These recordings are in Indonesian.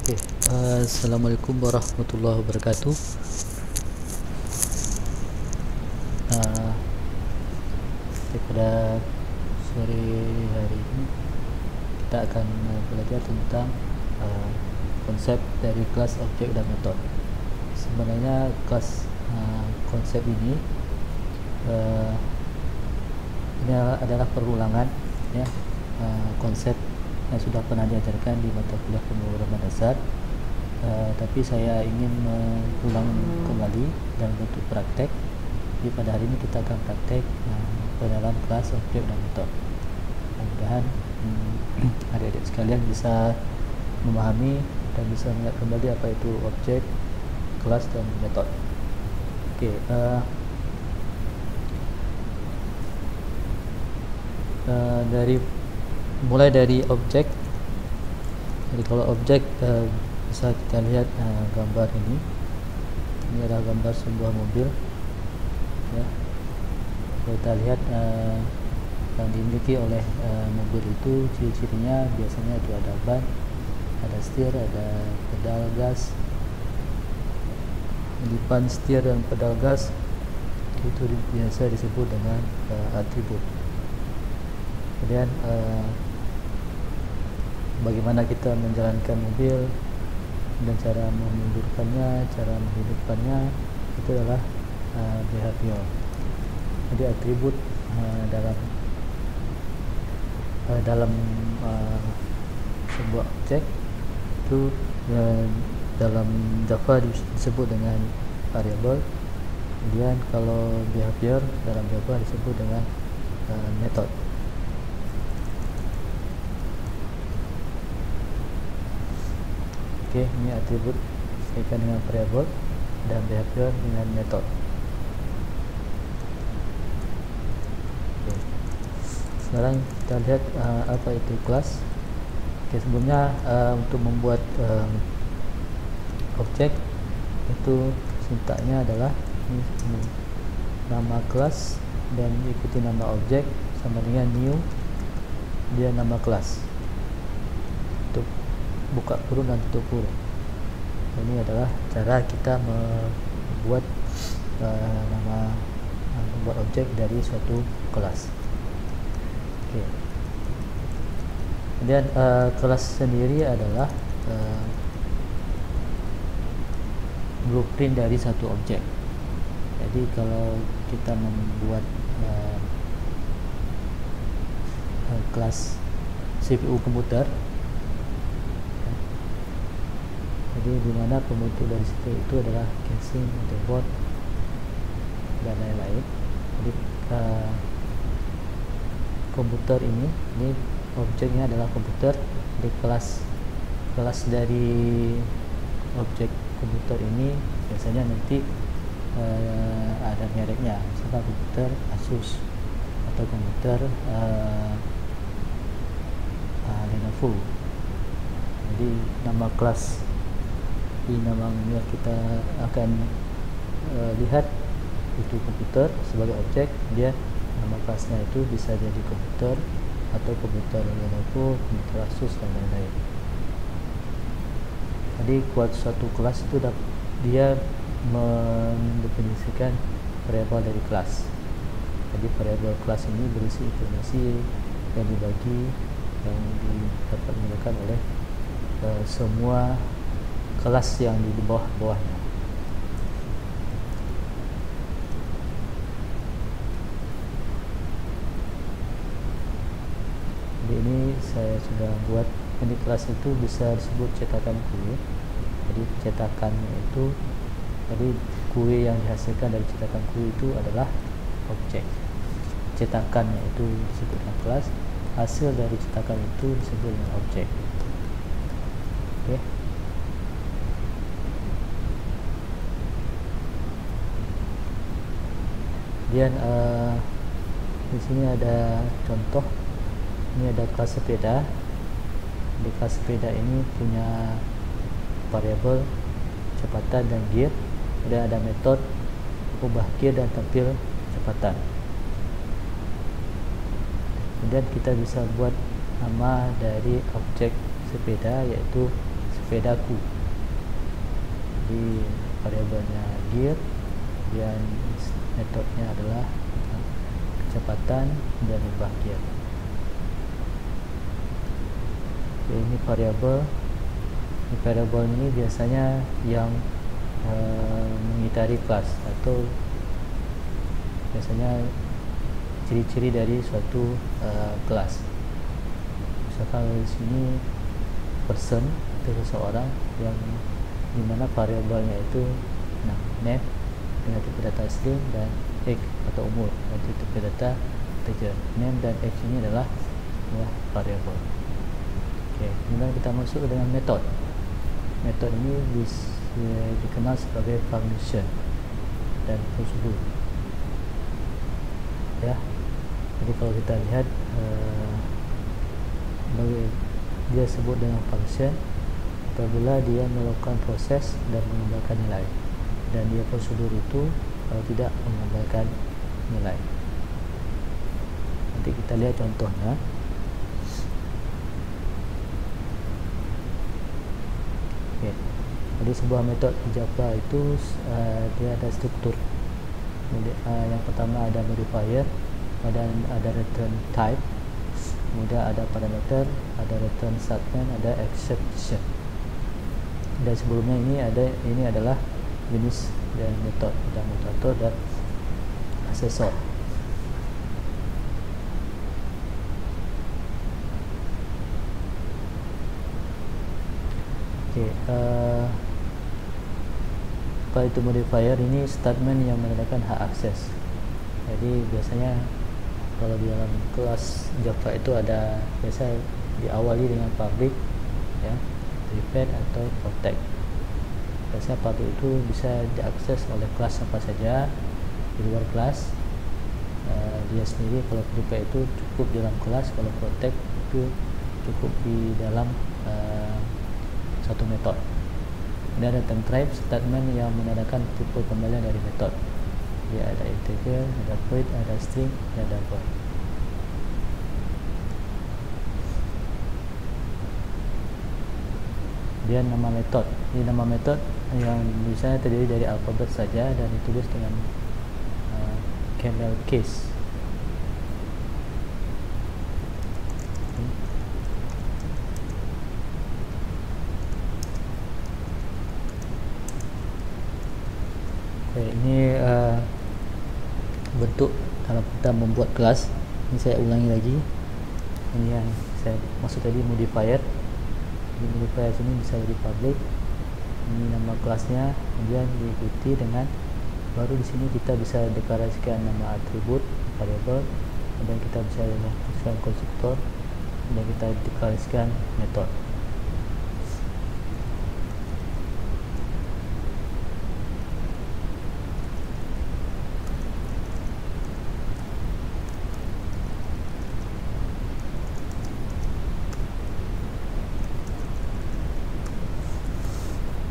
Oke, Assalamualaikum warahmatullahi wabarakatuh. Uh, Pada sore hari ini kita akan belajar tentang konsep dari kelas, objek, dan metode. Sebenarnya konsep ini adalah perulangan, ya, konsep yang sudah pernah diajarkan di mata kuliah pemrograman dasar, tapi saya ingin mengulang kembali dalam bentuk praktek. Jadi pada hari ini kita akan praktek pengenalan kelas, objek, dan metode. Mudah-mudahan adik-adik sekalian bisa memahami dan bisa melihat kembali apa itu objek, kelas, dan metode. Oke, mulai dari objek. Jadi kalau objek, bisa kita lihat gambar ini. Ini adalah gambar sebuah mobil, ya. Kita lihat yang dimiliki oleh mobil itu, ciri-cirinya biasanya itu ada ban, ada setir, ada pedal gas. Di ban, setir, dan pedal gas itu biasa disebut dengan atribut. Kemudian bagaimana kita menjalankan mobil dan cara memundurkannya, cara menghidupkannya, itu adalah behavior. Jadi atribut dalam sebuah objek itu dalam Java disebut dengan variable. Kemudian kalau behavior dalam Java disebut dengan method. Oke, ini atribut kaitan dengan variable dan behavior dengan method. Oke. Sekarang kita lihat apa itu kelas. Oke, sebelumnya untuk membuat objek itu sintaknya adalah ini, nama kelas dan ikuti nama objek sama dengan new, dia nama kelas. Untuk buka kurung dan tutup kurung. Ini adalah cara kita membuat membuat objek dari suatu kelas. Oke. Kemudian kelas sendiri adalah blueprint dari satu objek. Jadi kalau kita membuat kelas CPU komputer, jadi dimana pembentuk dari situ itu adalah casing, motherboard, dan lain-lain. Jadi komputer ini objeknya adalah komputer. Di kelas dari objek komputer ini biasanya nanti ada mereknya, misalnya komputer Asus atau komputer Lenovo. Jadi nama kelas di namanya kita akan lihat itu komputer sebagai objek. Dia nama kelasnya itu bisa jadi komputer atau komputer Lenovo, komputer Asus, dan lain-lain. Jadi buat suatu kelas itu dia mendefinisikan variabel dari kelas. Jadi variabel kelas ini berisi informasi yang dibagi, yang dapat digunakan oleh semua kelas yang di bawahnya. Jadi ini saya sudah buat. Ini kelas itu bisa disebut cetakan kue. Jadi cetakannya itu, jadi kue yang dihasilkan dari cetakan kue itu adalah objek. Cetakannya itu disebut dengan kelas. Hasil dari cetakan itu disebut dengan objek. Oke. Kemudian di sini ada contoh. Ini ada kelas sepeda. Di kelas sepeda ini punya variabel kecepatan dan gear. Kemudian ada metode ubah gear dan tampil kecepatan. Kemudian kita bisa buat nama dari objek sepeda, yaitu sepedaku. Jadi variabelnya gear, dan metodenya adalah kecepatan dan ubah gear. Oke, ini variabel. Variabel ini biasanya yang mengitari kelas, atau biasanya ciri-ciri dari suatu kelas. Misalkan di sini person itu seseorang, yang dimana variabelnya itu name dengan tipe data string, dan age atau umur dengan tipe data integer. Name dan age ini adalah variabel. Oke, kemudian kita masuk dengan metode. Metode ini dikenal sebagai function dan prosedur. Ya, jadi kalau kita lihat dia sebut dengan function apabila dia melakukan proses dan mengembalikan nilai, dan dia prosedur itu kalau tidak mengembalikan nilai. Nanti kita lihat contohnya. Oke, jadi sebuah metode Java itu dia ada struktur. Yang pertama ada modifier, ada return type, kemudian ada parameter, ada return statement, ada exception. Dan sebelumnya ini adalah jenis dan metode, dan mutator dan asesor. Oke, apa itu modifier? Ini statement yang menandakan hak akses. Jadi biasanya kalau di dalam kelas Java itu ada biasa diawali dengan public, ya, private atau protect. Biasanya public itu bisa diakses oleh kelas apa saja di luar kelas. Dia sendiri. Kalau private itu cukup di dalam kelas, kalau protect itu cukup di dalam satu metode. Dan ada return type, statement yang menandakan tipe kembalian dari metode. Dia ada integer, ada void, ada string, dan ada void. Dia nama metode. Ini nama metode yang misalnya terdiri dari alfabet saja dan ditulis dengan camel case. Ini bentuk dalam kita membuat kelas. Ini saya ulangi lagi. Ini yang saya maksud tadi, modifier. Ini modifier sini bisa jadi public. Ini nama kelasnya, kemudian diikuti dengan, baru di sini kita bisa deklarasikan nama atribut variabel, kemudian kita bisa deklarasikan konstruktor, dan kita deklarasikan metode.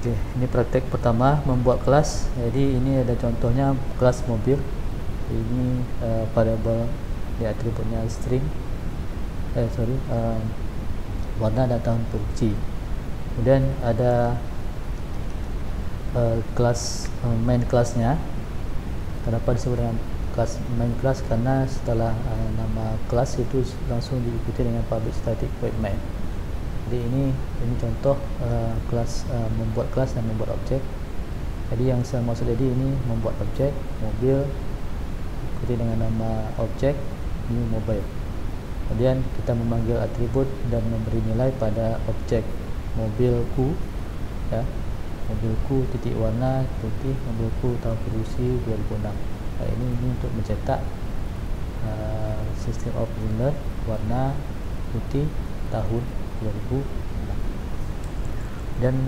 Oke, ini praktek pertama membuat kelas. Jadi ini ada contohnya kelas mobil. Ini variabel di atributnya string, warna dan tahun produksi. Kemudian ada kelas main kelasnya. Kenapa disebut dengan kelas main kelas? Karena setelah nama kelas itu langsung diikuti dengan public static void main. Jadi ini contoh kelas, membuat kelas dan membuat objek. Jadi yang saya maksud tadi, ini membuat objek mobil ikuti dengan nama objek new mobile. Kemudian kita memanggil atribut dan memberi nilai pada objek mobilku, ya, mobilku titik warna putih, mobilku tahun produksi 2006. Nah, ini untuk mencetak system of unit warna putih tahun 2006. Dan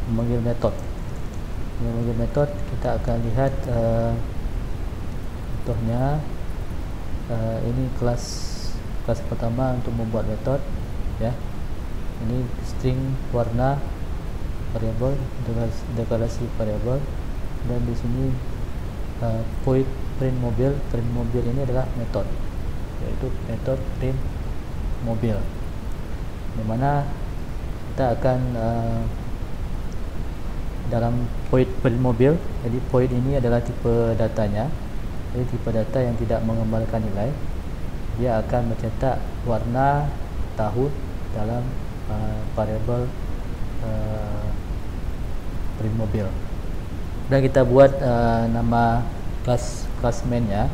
memanggil metode. Memanggil metode, kita akan lihat contohnya. Ini kelas pertama untuk membuat metode, ya. Ini string warna variabel, deklarasi variabel, dan di sini void print mobil. Print mobil ini adalah metode, yaitu metode print mobil, dimana kita akan dalam void print mobil. Jadi void ini adalah tipe datanya. Jadi tipe data yang tidak mengembalikan nilai. Dia akan mencetak warna, tahun dalam variabel print mobil. Dan kita buat nama kelas mainnya,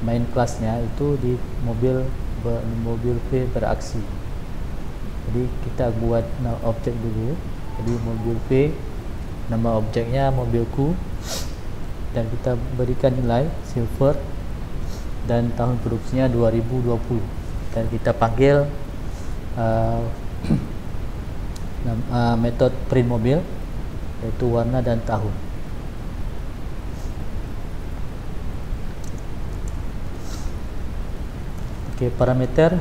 main kelasnya itu di mobil V beraksi. Jadi kita buat objek dulu. Jadi mobil V, nama objeknya mobilku, dan kita berikan nilai silver dan tahun produksinya 2020, dan kita panggil metode print mobil, yaitu warna dan tahun. Oke, parameter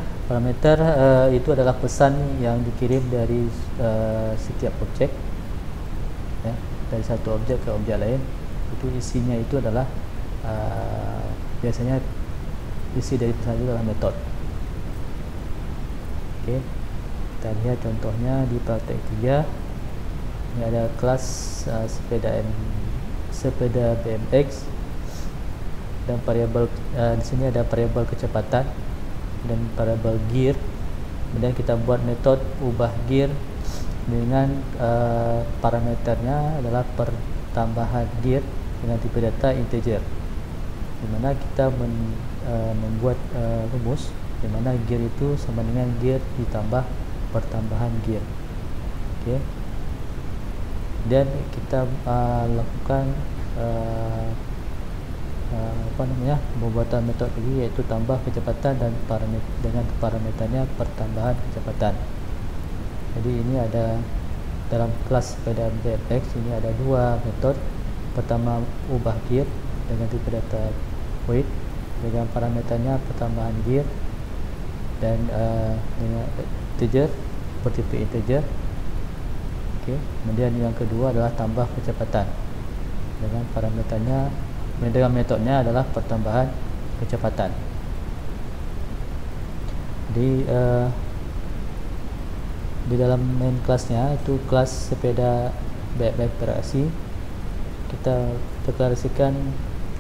itu adalah pesan yang dikirim dari setiap objek, ya, dari satu objek ke objek lain. Itu isinya itu adalah biasanya isi dari pesan itu adalah metode. Oke, kita lihat contohnya di praktek 3. Ini ada kelas sepeda BMX, dan variabel di sini ada variabel kecepatan dan variabel gear. Kemudian kita buat metode ubah gear dengan parameternya adalah pertambahan gear dengan tipe data integer, di mana kita membuat rumus di mana gear itu sama dengan gear ditambah pertambahan gear. Oke. Dan kita lakukan pembuatan metode ini, yaitu tambah kecepatan dan dengan parameternya pertambahan kecepatan. Jadi ini ada dalam kelas sepeda BMX ini ada dua metode. Pertama ubah gear dengan tipe data void dengan parameternya pertambahan gear dan dengan integer bertipe integer. Oke. Kemudian yang kedua adalah tambah kecepatan dengan parameternya, dengan metodenya adalah pertambahan kecepatan. Di dalam main kelasnya itu kelas sepeda BMX beraksi, kita deklarasikan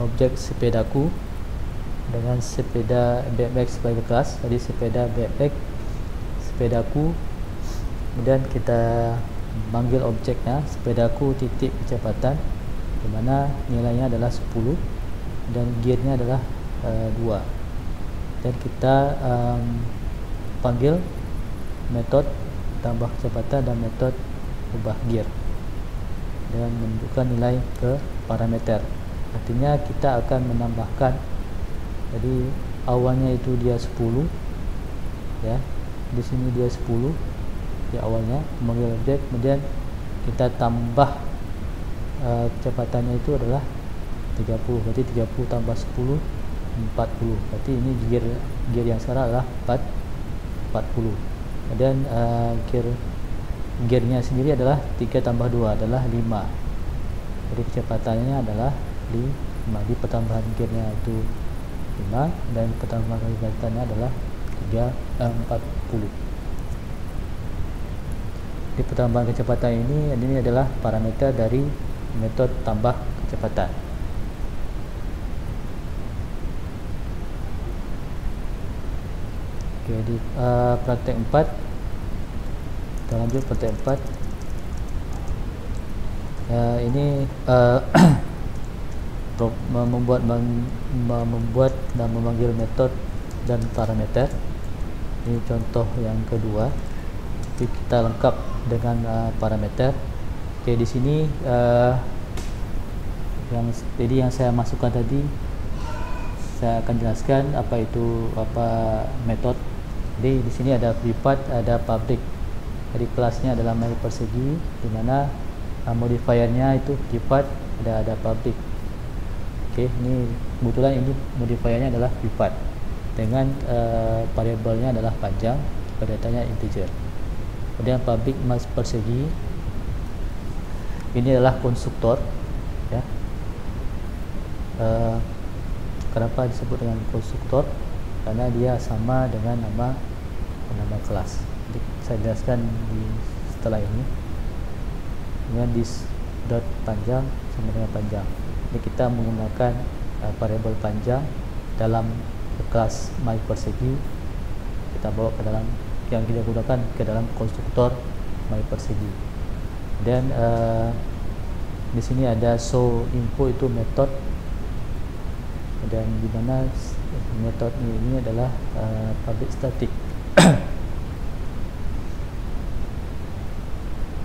objek sepedaku dengan sepeda BMX sebagai kelas. Jadi sepeda BMX sepedaku, kemudian kita panggil objeknya sepedaku titik kecepatan, di mana nilainya adalah 10 dan gearnya adalah 2, dan kita panggil metode tambah kecepatan dan metode ubah gear dan menunjukkan nilai ke parameter. Artinya kita akan menambahkan, jadi awalnya itu dia 10, ya, di sini dia 10 di awalnya memanggil objek, kemudian kita tambah kecepatannya itu adalah 30, berarti 30 tambah 10 40, berarti ini gear yang sekarang adalah 40. Kemudian gearnya sendiri adalah 3 tambah 2 adalah 5, jadi kecepatannya adalah 5. Di pertambahan gearnya itu 5 dan pertambahan kecepatannya adalah 40. Di pertambahan kecepatan ini adalah parameter dari metode tambah kecepatan. Oke, di praktek 4 kita lanjut praktek 4. Ini membuat dan memanggil metode dan parameter. Ini contoh yang kedua. Kita lengkap dengan parameter. Oke, di sini yang saya masukkan tadi, saya akan jelaskan apa metode. Jadi di sini ada private, ada public. Jadi kelasnya adalah main persegi, di mana modifiernya itu private, ada public. Oke, ini kebetulan ini modifiernya adalah private dengan variabelnya adalah panjang, datanya integer. Kemudian public mas persegi ini adalah konstruktor, ya. Kenapa disebut dengan konstruktor? Karena dia sama dengan nama kelas. Jadi saya jelaskan di setelah ini dengan this dot panjang sama dengan panjang. Jadi kita menggunakan variabel panjang dalam kelas my persegi, kita bawa ke dalam yang kita gunakan ke dalam konstruktor my persegi. Dan di sini ada show info, itu metode, dan di mana metode ini adalah public static.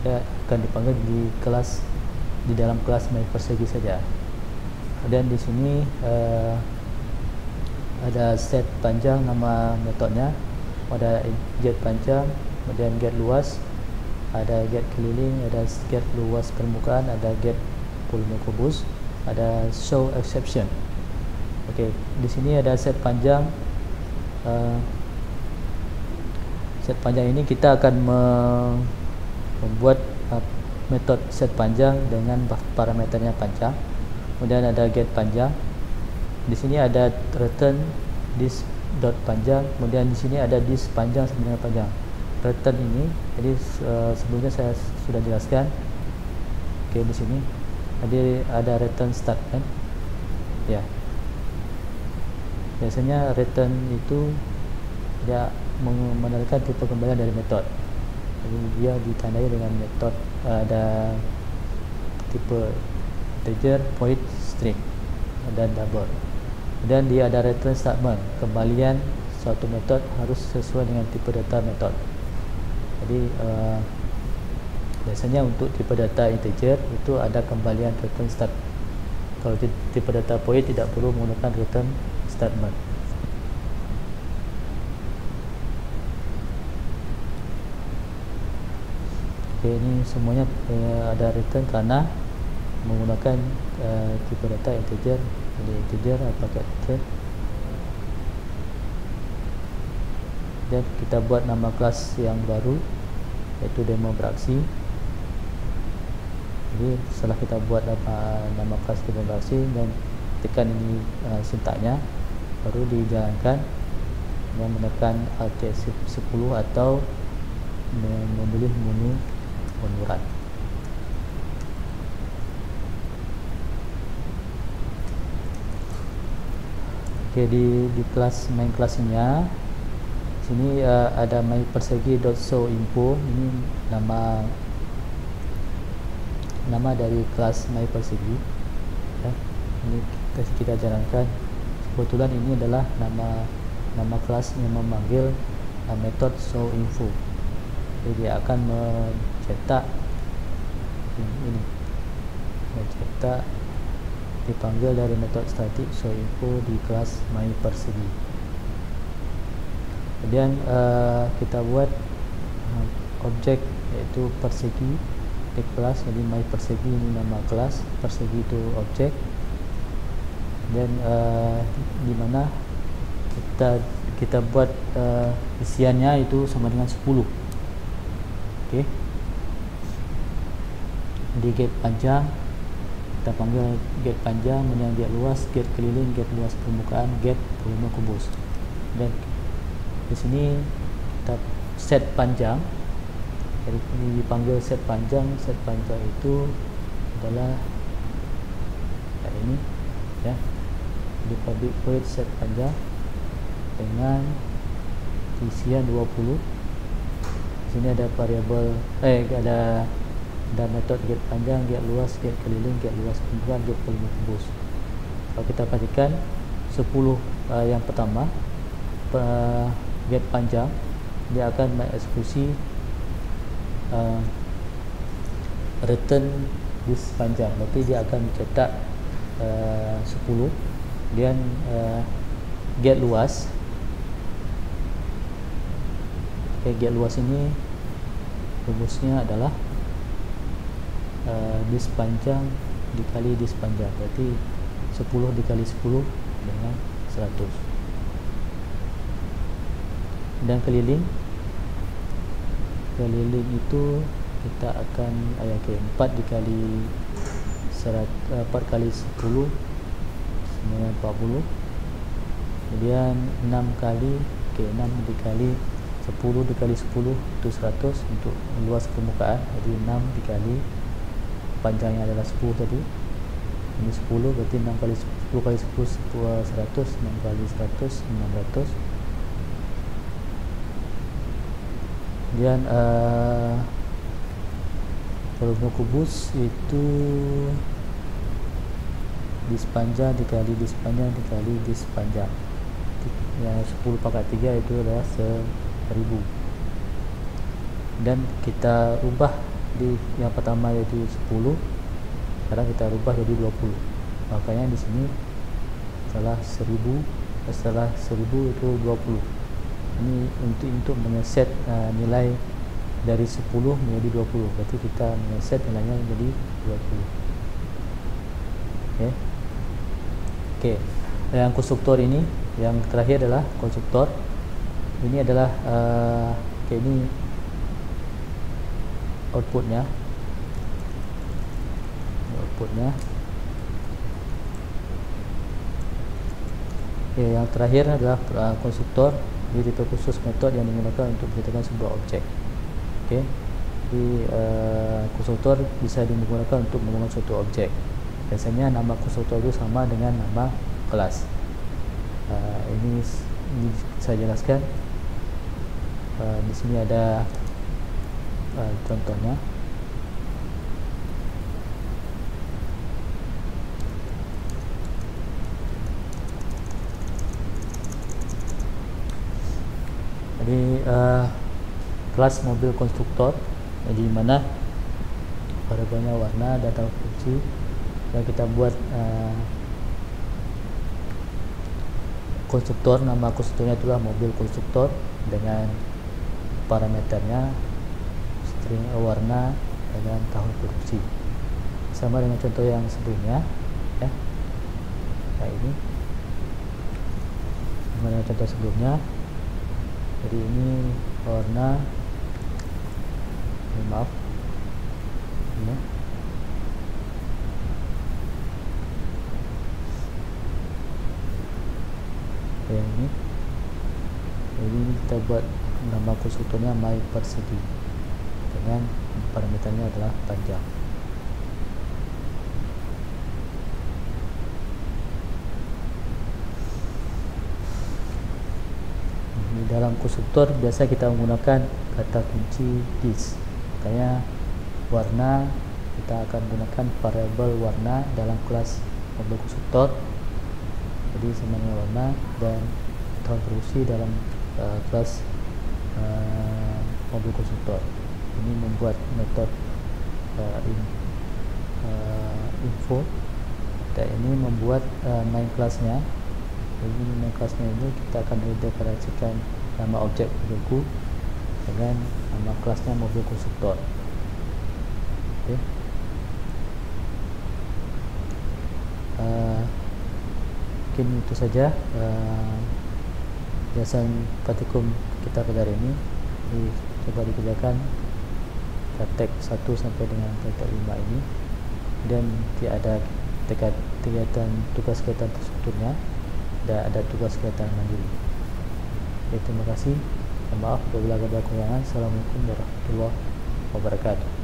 Dia akan dipanggil di dalam kelas my persegi saja. Dan di sini ada set panjang nama metodenya, ada get panjang, kemudian get luas, ada get keliling, ada get luas permukaan, ada get volume kubus, ada show exception. Okey, di sini ada set panjang. Set panjang ini kita akan membuat metode set panjang dengan parameternya panjang. Kemudian ada get panjang. Di sini ada return this dot panjang. Kemudian di sini ada this panjang sebenarnya panjang. Return ini, jadi sebelumnya saya sudah jelaskan. Okey, di sini ada return statement. Ya. Biasanya return itu dia menandakan tipe kembalian dari metode. Jadi dia ditandai dengan metode ada tipe integer, void, string dan double. Dan dia ada return statement, kembalian suatu metode harus sesuai dengan tipe data metode. Jadi biasanya untuk tipe data integer itu ada kembalian return start. Kalau tipe data void tidak perlu menggunakan return statement. Okey, ini semuanya ada return karena menggunakan tipe data integer. Jadi integer pakai return. Dan kita buat nama kelas yang baru, yaitu demo beraksi. Jadi setelah kita buat nama kelas demo beraksi dan tekan ini sintaknya, baru dijalankan dengan menekan Alt 10 atau memilih menu munduran. Okey, di kelas main kelasnya sini ada my persegi.show info. Ini nama dari kelas my persegi. Ya, ini kita jalankan. Kebetulan ini adalah nama kelas yang memanggil metode show info. Jadi dia akan mencetak ini, dipanggil dari metode static show info di kelas my persegi. Kemudian kita buat objek yaitu persegi di kelas. Jadi my persegi ini nama kelas, persegi itu objek. Dan di mana kita buat isiannya itu sama dengan 10. Okey. Di get panjang kita panggil get panjang, kemudian get luas, get keliling, get luas permukaan, get volume kubus. Dan di sini kita set panjang. Jadi ini dipanggil set panjang. Set panjang itu adalah ini, ya. Di public void set panjang dengan isian 20. Di sini ada variabel ada metode get panjang, get luas, get keliling, get luas permukaan, get volume kubus. Kalau kita perhatikan 10 yang pertama get panjang, dia akan mengeksekusi return this panjang. Berarti dia akan mencetak 10. Kemudian get luas. Get luas ini rumusnya adalah this panjang dikali this panjang. Berarti 10 dikali 10 dengan 100. Dan keliling itu kita akan 4 dikali 4 kali 10 dengan 40. Kemudian 6 kali 6 dikali 10 dikali 10 itu 100 untuk luas permukaan, jadi 6 dikali panjangnya adalah 10 tadi, ini 10 berarti 6 kali 10 kali 10 100, 6 kali 100 600. Kemudian volume kubus itu dis panjang dikali dis panjang dikali dis panjang, yang 10 pangkat 3 itu adalah 1000. Dan kita ubah di yang pertama yaitu 10, sekarang kita ubah jadi 20. Makanya di sini setelah 1000 itu 20. Ini untuk menyeset nilai dari 10 menjadi 20. Berarti kita menyeset nilainya menjadi 20. Oke. Yang konstruktor ini, yang terakhir adalah konstruktor. Ini adalah ini outputnya. Yang terakhir adalah konstruktor. Jadi tipe khusus metode yang digunakan untuk menciptakan sebuah objek. Jadi konstruktor bisa digunakan untuk membangun suatu objek. Biasanya nama konstruktor itu sama dengan nama kelas. Ini saya jelaskan. Di sini ada contohnya. Jadi kelas mobil konstruktor, di mana variabelnya warna dan tahun produksi, dan kita buat konstruktor. Nama konstruktornya itulah mobil konstruktor dengan parameternya string warna dengan tahun produksi, sama dengan contoh yang sebelumnya ya. Nah, ini sama dengan contoh sebelumnya. Jadi ini warna, maaf ya. Ini jadi ini kita buat nama konstruktornya my persegi dengan parameternya adalah panjang. Di dalam konstruktor biasa kita menggunakan kata kunci this. Makanya warna kita akan gunakan variabel warna dalam kelas mobil konstruktor. Jadi semuanya warna, dan tahun produksi dalam kelas mobil konstruktor. Ini membuat metode info, dan ini membuat main kelasnya. Jadi main kelasnya ini kita akan deklarasikan nama objek mobilku dengan nama kelasnya mobil konstruktor. Oke. Mungkin itu saja penjelasan praktikum kita pada hari ini. Coba dikerjakan praktek 1 sampai dengan praktek 5 ini, dan tidak ada kegiatan tugas kegiatan terstrukturnya, dan ada tugas kegiatan mandiri. Terima kasih. Maaf apabila ada kekurangan. Assalamualaikum warahmatullahi wabarakatuh.